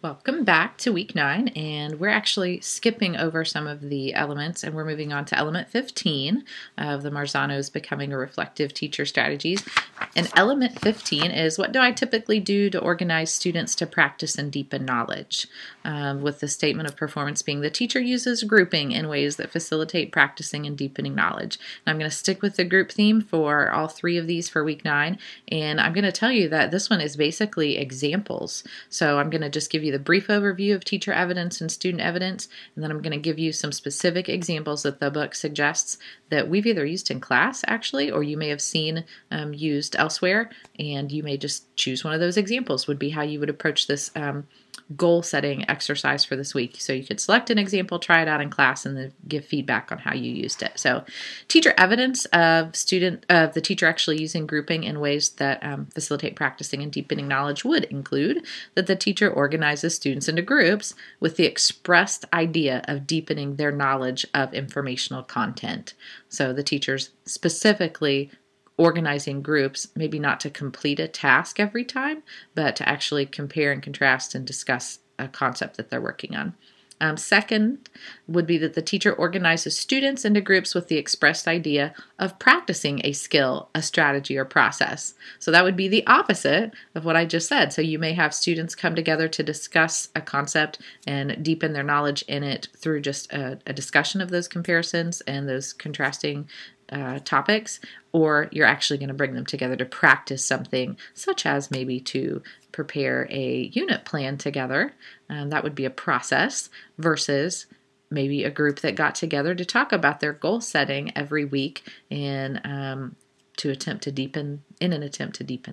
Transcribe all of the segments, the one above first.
Welcome back to week 9, and we're actually skipping over some of the elements and we're moving on to element 15 of the Marzano's Becoming a Reflective Teacher Strategies. And element 15 is, what do I typically do to organize students to practice and deepen knowledge? With the statement of performance being the teacher uses grouping in ways that facilitate practicing and deepening knowledge. And I'm going to stick with the group theme for all 3 of these for week 9, and I'm going to tell you that this one is basically examples. So I'm going to just give you the brief overview of teacher evidence and student evidence, and then I'm going to give you some specific examples that the book suggests that we've either used in class actually, or you may have seen used elsewhere, and you may just choose one of those examples would be how you would approach this goal setting exercise for this week. So you could select an example, try it out in class, and then give feedback on how you used it. So teacher evidence of the teacher actually using grouping in ways that facilitate practicing and deepening knowledge would include that the teacher organizes students into groups with the expressed idea of deepening their knowledge of informational content. So the teachers specifically organizing groups, maybe not to complete a task every time, but to actually compare and contrast and discuss a concept that they're working on. Second would be that the teacher organizes students into groups with the expressed idea of practicing a skill, a strategy, or process. So that would be the opposite of what I just said. So you may have students come together to discuss a concept and deepen their knowledge in it through just a discussion of those comparisons and those contrasting topics, or you're actually going to bring them together to practice something, such as maybe to prepare a unit plan together. That would be a process, versus maybe a group that got together to talk about their goal setting every week and to attempt to deepen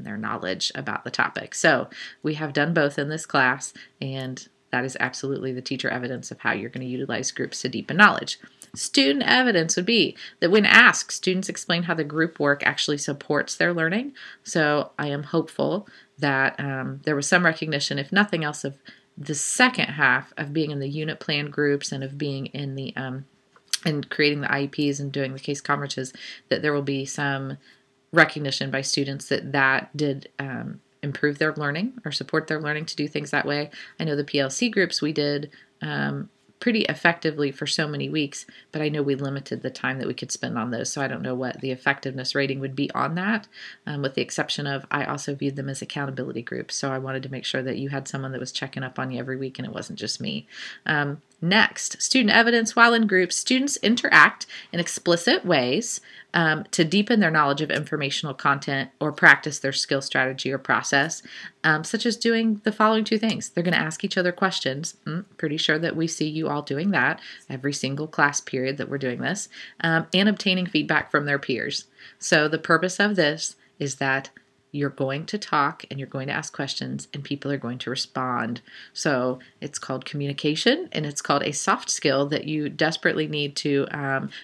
their knowledge about the topic. So we have done both in this class, and that is absolutely the teacher evidence of how you're going to utilize groups to deepen knowledge. Student evidence would be that when asked, students explain how the group work actually supports their learning. So I am hopeful that there was some recognition, if nothing else, of the second half of being in the unit plan groups and of being in the and creating the IEPs and doing the case conferences, that there will be some recognition by students that did improve their learning or support their learning to do things that way. I know the PLC groups we did pretty effectively for so many weeks, but I know we limited the time that we could spend on those, so I don't know what the effectiveness rating would be on that, with the exception of I also viewed them as accountability groups, so I wanted to make sure that you had someone that was checking up on you every week and it wasn't just me. Next, student evidence. While in groups, students interact in explicit ways to deepen their knowledge of informational content or practice their skill, strategy, or process, such as doing the following 2 things. They're going to ask each other questions. Pretty sure that we see you all doing that every single class period that we're doing this, and obtaining feedback from their peers. So the purpose of this is that you're going to talk and you're going to ask questions and people are going to respond. So it's called communication, and it's called a soft skill that you desperately need to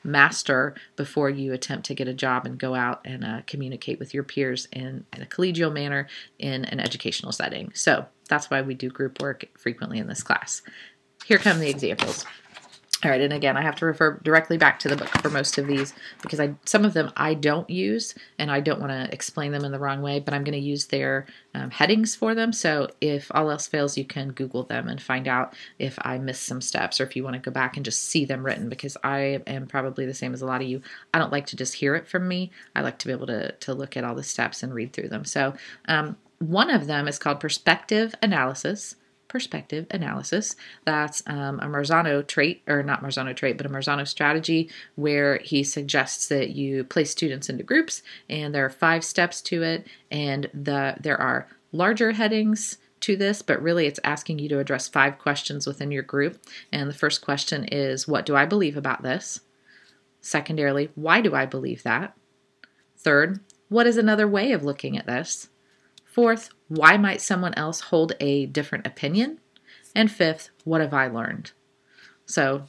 master before you attempt to get a job and go out and communicate with your peers in a collegial manner in an educational setting. So that's why we do group work frequently in this class. Here come the examples. All right, and again, I have to refer directly back to the book for most of these because some of them I don't use, and I don't want to explain them in the wrong way, but I'm going to use their headings for them. So if all else fails, you can Google them and find out if I missed some steps, or if you want to go back and just see them written, because I am probably the same as a lot of you. I don't like to just hear it from me. I like to be able to look at all the steps and read through them. So one of them is called perspective analysis. Perspective analysis. That's a Marzano trait, or not Marzano trait, but a Marzano strategy, where he suggests that you place students into groups, and there are 5 steps to it, and there are larger headings to this, but really it's asking you to address 5 questions within your group. And the first question is, what do I believe about this? Secondarily, why do I believe that? Third, what is another way of looking at this? Fourth, why might someone else hold a different opinion? And fifth, what have I learned? So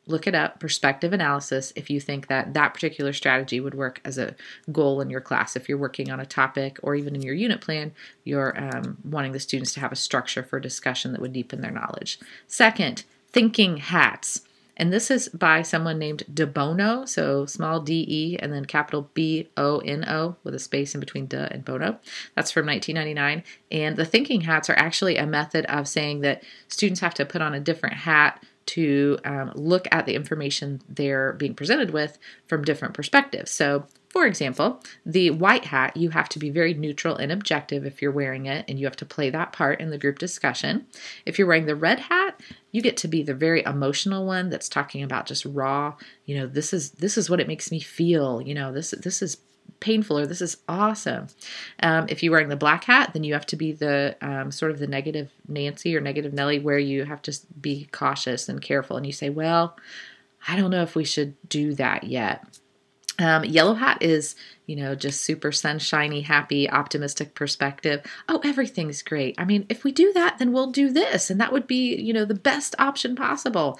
look it up, perspective analysis, if you think that that particular strategy would work as a goal in your class. If you're working on a topic, or even in your unit plan, you're wanting the students to have a structure for discussion that would deepen their knowledge. Second, thinking hats. And this is by someone named De Bono, so small d-e and then capital B-O-N-O with a space in between de and Bono. That's from 1999. And the thinking hats are actually a method of saying that students have to put on a different hat to look at the information they're being presented with from different perspectives. So, for example, the white hat, you have to be very neutral and objective if you're wearing it, and you have to play that part in the group discussion. If you're wearing the red hat, you get to be the very emotional one that's talking about just raw, this is what it makes me feel, this is painful, or this is awesome. If you're wearing the black hat, then you have to be the sort of the negative Nancy or negative Nelly, where you have to be cautious and careful, and you say, well, I don't know if we should do that yet. Yellow hat is, just super sunshiny, happy, optimistic perspective. Oh, everything's great. I mean, if we do that, then we'll do this, and that would be, the best option possible.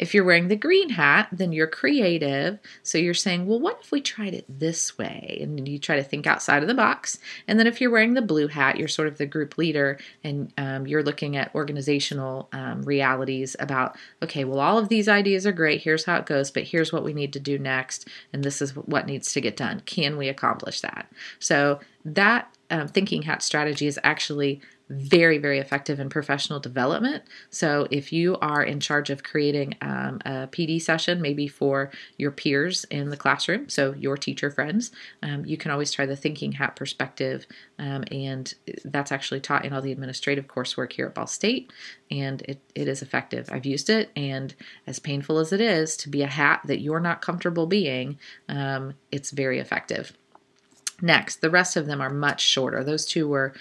If you're wearing the green hat, then you're creative. So you're saying, well, what if we tried it this way? And you try to think outside of the box. And then if you're wearing the blue hat, you're sort of the group leader, and you're looking at organizational realities about, okay, well, all of these ideas are great. Here's how it goes, but here's what we need to do next, and this is what needs to get done. Can we accomplish that? So that thinking hat strategy is actually very, very effective in professional development. So if you are in charge of creating a PD session, maybe for your peers in the classroom, so your teacher friends, you can always try the thinking hat perspective, and that's actually taught in all the administrative coursework here at Ball State, and it is effective. I've used it, and as painful as it is to be a hat that you're not comfortable being, it's very effective. Next, the rest of them are much shorter. Those two were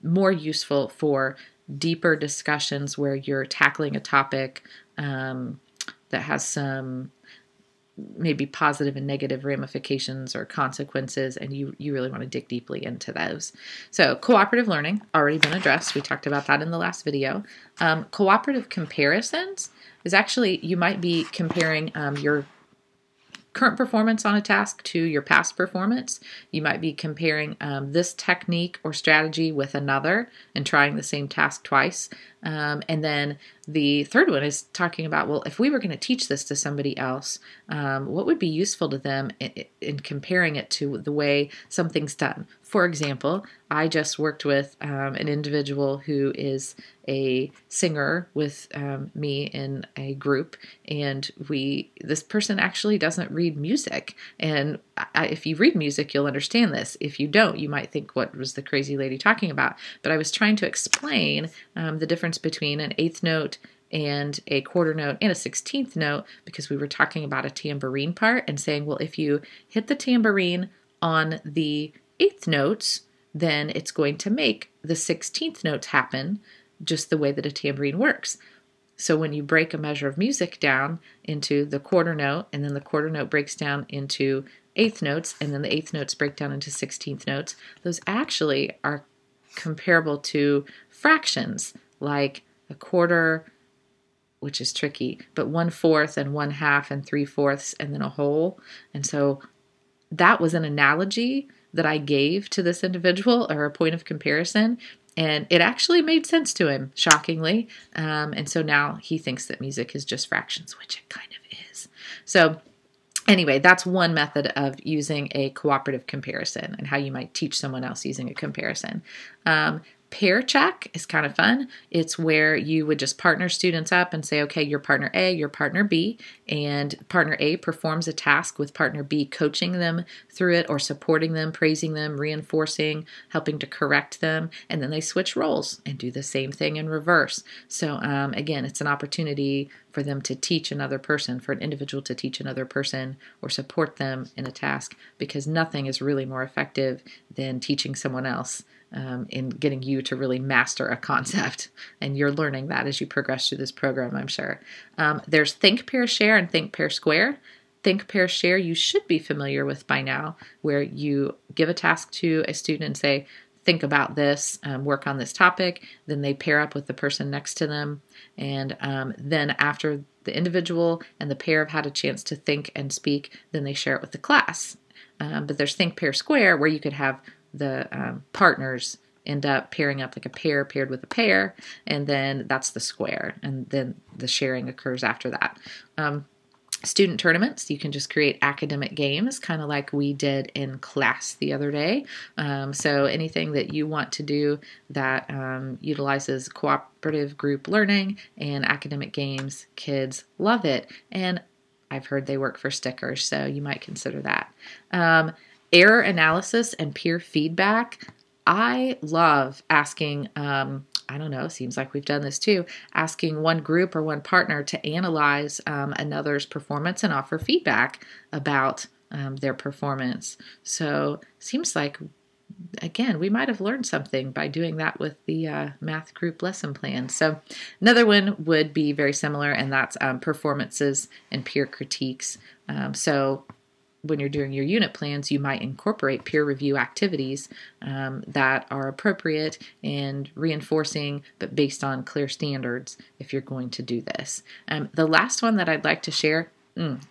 more useful for deeper discussions where you're tackling a topic that has some maybe positive and negative ramifications or consequences, and you really want to dig deeply into those. So cooperative learning, already been addressed. We talked about that in the last video. Cooperative comparisons is actually, you might be comparing your current performance on a task to your past performance. You might be comparing this technique or strategy with another and trying the same task twice. And then the third one is talking about, well, if we were going to teach this to somebody else, what would be useful to them in comparing it to the way something's done? For example, I just worked with an individual who is a singer with me in a group, and this person actually doesn't read music. And if you read music, you'll understand this. If you don't, you might think, what was the crazy lady talking about? But I was trying to explain the difference between an eighth note and a quarter note and a 16th note, because we were talking about a tambourine part and saying, well, if you hit the tambourine on the eighth notes, then it's going to make the 16th notes happen just the way that a tambourine works. So when you break a measure of music down into the quarter note, and then the quarter note breaks down into eighth notes, and then the eighth notes break down into 16th notes, those actually are comparable to fractions, like a quarter, which is tricky, but 1/4 and 1/2 and 3/4 and then a whole. And so that was an analogy that I gave to this individual, or a point of comparison, and it actually made sense to him, shockingly. And so now he thinks that music is just fractions, which it kind of is. So anyway, that's one method of using a cooperative comparison and how you might teach someone else using a comparison. Pair check is kind of fun. It's where you would just partner students up and say, okay, you're partner A, you're partner B, and partner A performs a task with partner B, coaching them through it or supporting them, praising them, reinforcing, helping to correct them, and then they switch roles and do the same thing in reverse. So again, it's an opportunity for them to teach another person, for an individual to teach another person or support them in a task, because nothing is really more effective than teaching someone else in getting you to really master a concept. And you're learning that as you progress through this program, I'm sure. There's think, pair, share, and think, pair, square. Think, pair, share you should be familiar with by now, where you give a task to a student and say, think about this, work on this topic. Then they pair up with the person next to them. And then after the individual and the pair have had a chance to think and speak, then they share it with the class. But there's think, pair, square, where you could have the partners end up pairing up like a pair paired with a pair, and then that's the square, and then the sharing occurs after that. Student tournaments, you can just create academic games, kind of like we did in class the other day. So anything that you want to do that utilizes cooperative group learning and academic games, kids love it. And I've heard they work for stickers, so you might consider that. Error analysis and peer feedback. I love asking, I don't know, seems like we've done this too, asking one group or one partner to analyze another's performance and offer feedback about their performance. So seems like, again, we might have learned something by doing that with the math group lesson plan. So another one would be very similar, and that's performances and peer critiques. So when you're doing your unit plans, you might incorporate peer review activities that are appropriate and reinforcing, but based on clear standards if you're going to do this. The last one that I'd like to share,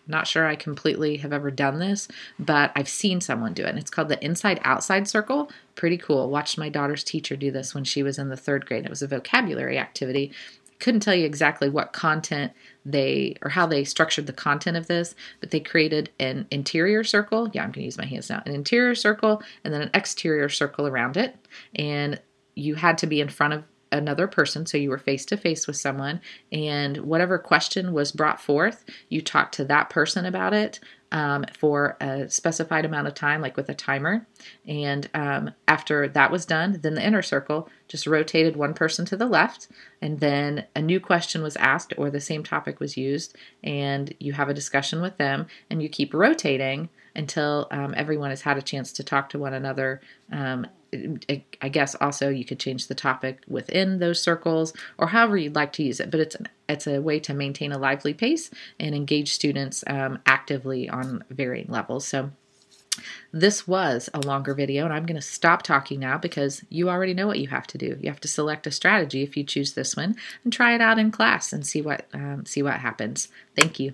not sure I completely have ever done this, but I've seen someone do it, and it's called the inside-outside circle. Pretty cool. Watched my daughter's teacher do this when she was in the 3rd grade. It was a vocabulary activity. Couldn't tell you exactly what content how they structured the content of this, but they created an interior circle. Yeah, I'm going to use my hands now. An interior circle and then an exterior circle around it. And you had to be in front of another person, so you were face to face with someone, and whatever question was brought forth, you talked to that person about it for a specified amount of time, like with a timer. And after that was done, then the inner circle just rotated one person to the left, and then a new question was asked or the same topic was used, and you have a discussion with them, and you keep rotating until everyone has had a chance to talk to one another. I guess also you could change the topic within those circles or however you'd like to use it, but it's a way to maintain a lively pace and engage students actively on varying levels. So this was a longer video, and I'm going to stop talking now because you already know what you have to do. You have to select a strategy if you choose this one and try it out in class and see what happens. Thank you.